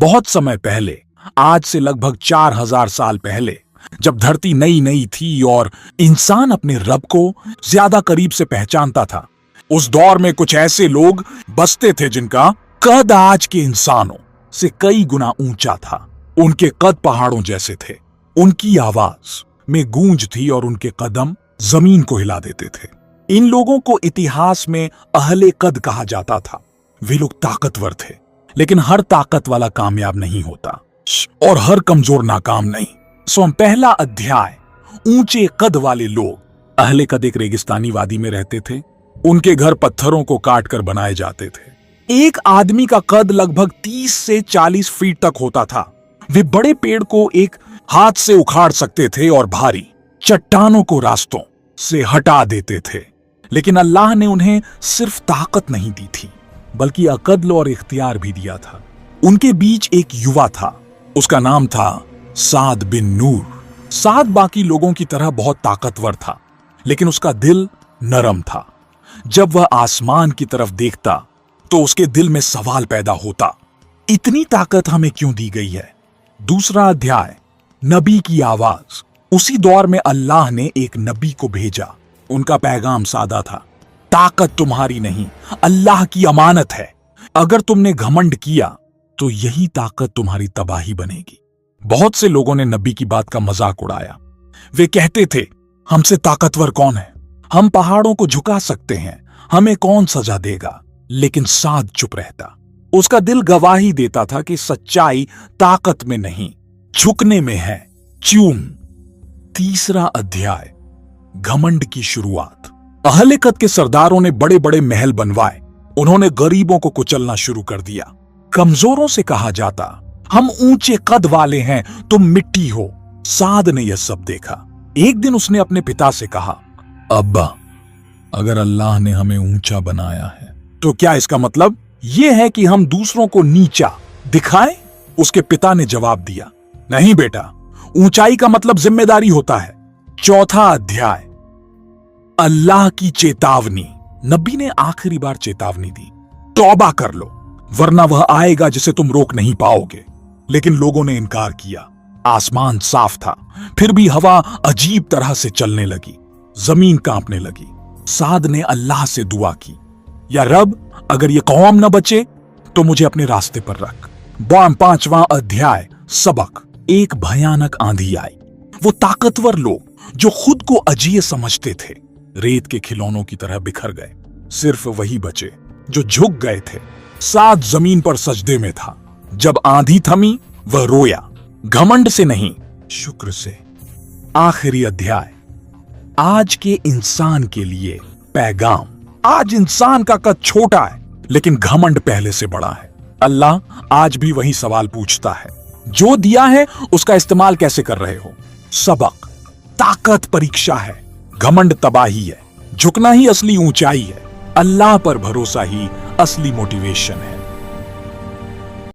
बहुत समय पहले, आज से लगभग 4000 साल पहले, जब धरती नई नई थी और इंसान अपने रब को ज्यादा करीब से पहचानता था, उस दौर में कुछ ऐसे लोग बसते थे जिनका कद आज के इंसानों से कई गुना ऊंचा था। उनके कद पहाड़ों जैसे थे, उनकी आवाज में गूंज थी और उनके कदम जमीन को हिला देते थे। इन लोगों को इतिहास में अहले कद कहा जाता था। वे लोग ताकतवर थे, लेकिन हर ताकत वाला कामयाब नहीं होता और हर कमजोर नाकाम नहीं। सो पहला अध्याय, ऊंचे कद वाले लोग। अहले कद एक रेगिस्तानी वादी में रहते थे। उनके घर पत्थरों को काट कर बनाए जाते थे। एक आदमी का कद लगभग 30 से 40 फीट तक होता था। वे बड़े पेड़ को एक हाथ से उखाड़ सकते थे और भारी चट्टानों को रास्तों से हटा देते थे। लेकिन अल्लाह ने उन्हें सिर्फ ताकत नहीं दी थी, बल्कि अकल और इख्तियार भी दिया था। उनके बीच एक युवा था, उसका नाम था साद बिन नूर। साद बाकी लोगों की तरह बहुत ताकतवर था, लेकिन उसका दिल नरम था। जब वह आसमान की तरफ देखता तो उसके दिल में सवाल पैदा होता, इतनी ताकत हमें क्यों दी गई है। दूसरा अध्याय, नबी की आवाज। उसी दौर में अल्लाह ने एक नबी को भेजा। उनका पैगाम सादा था, ताकत तुम्हारी नहीं, अल्लाह की अमानत है। अगर तुमने घमंड किया तो यही ताकत तुम्हारी तबाही बनेगी। बहुत से लोगों ने नबी की बात का मजाक उड़ाया। वे कहते थे, हमसे ताकतवर कौन है, हम पहाड़ों को झुका सकते हैं, हमें कौन सजा देगा। लेकिन साद चुप रहता। उसका दिल गवाही देता था कि सच्चाई ताकत में नहीं, झुकने में है। च्यूम। तीसरा अध्याय, घमंड की शुरुआत। अहले कद के सरदारों ने बड़े बड़े महल बनवाए। उन्होंने गरीबों को कुचलना शुरू कर दिया। कमजोरों से कहा जाता, हम ऊंचे कद वाले हैं, तुम मिट्टी हो। साद ने यह सब देखा। एक दिन उसने अपने पिता से कहा, अब्बा, अगर अल्लाह ने हमें ऊंचा बनाया है तो क्या इसका मतलब यह है कि हम दूसरों को नीचा दिखाएं? उसके पिता ने जवाब दिया, नहीं बेटा, ऊंचाई का मतलब जिम्मेदारी होता है। चौथा अध्याय, अल्लाह की चेतावनी। नबी ने आखिरी बार चेतावनी दी, तौबा कर लो, वरना वह आएगा जिसे तुम रोक नहीं पाओगे। लेकिन लोगों ने इनकार किया। आसमान साफ था, फिर भी हवा अजीब तरह से चलने लगी, जमीन कांपने लगी। साद ने अल्लाह से दुआ की, या रब, अगर ये कौम न बचे तो मुझे अपने रास्ते पर रख। पांचवां अध्याय, सबक। एक भयानक आंधी आई। वो ताकतवर लोग जो खुद को अजीय समझते थे, रेत के खिलौनों की तरह बिखर गए। सिर्फ वही बचे जो झुक गए थे। साद जमीन पर सजदे में था। जब आंधी थमी, वह रोया, घमंड से नहीं, शुक्र से। आखिरी अध्याय, आज के इंसान के लिए पैगाम। आज इंसान का कद छोटा है, लेकिन घमंड पहले से बड़ा है। अल्लाह आज भी वही सवाल पूछता है, जो दिया है उसका इस्तेमाल कैसे कर रहे हो। सबक, ताकत परीक्षा है, घमंड तबाही है, झुकना ही असली ऊंचाई है, अल्लाह पर भरोसा ही असली मोटिवेशन है।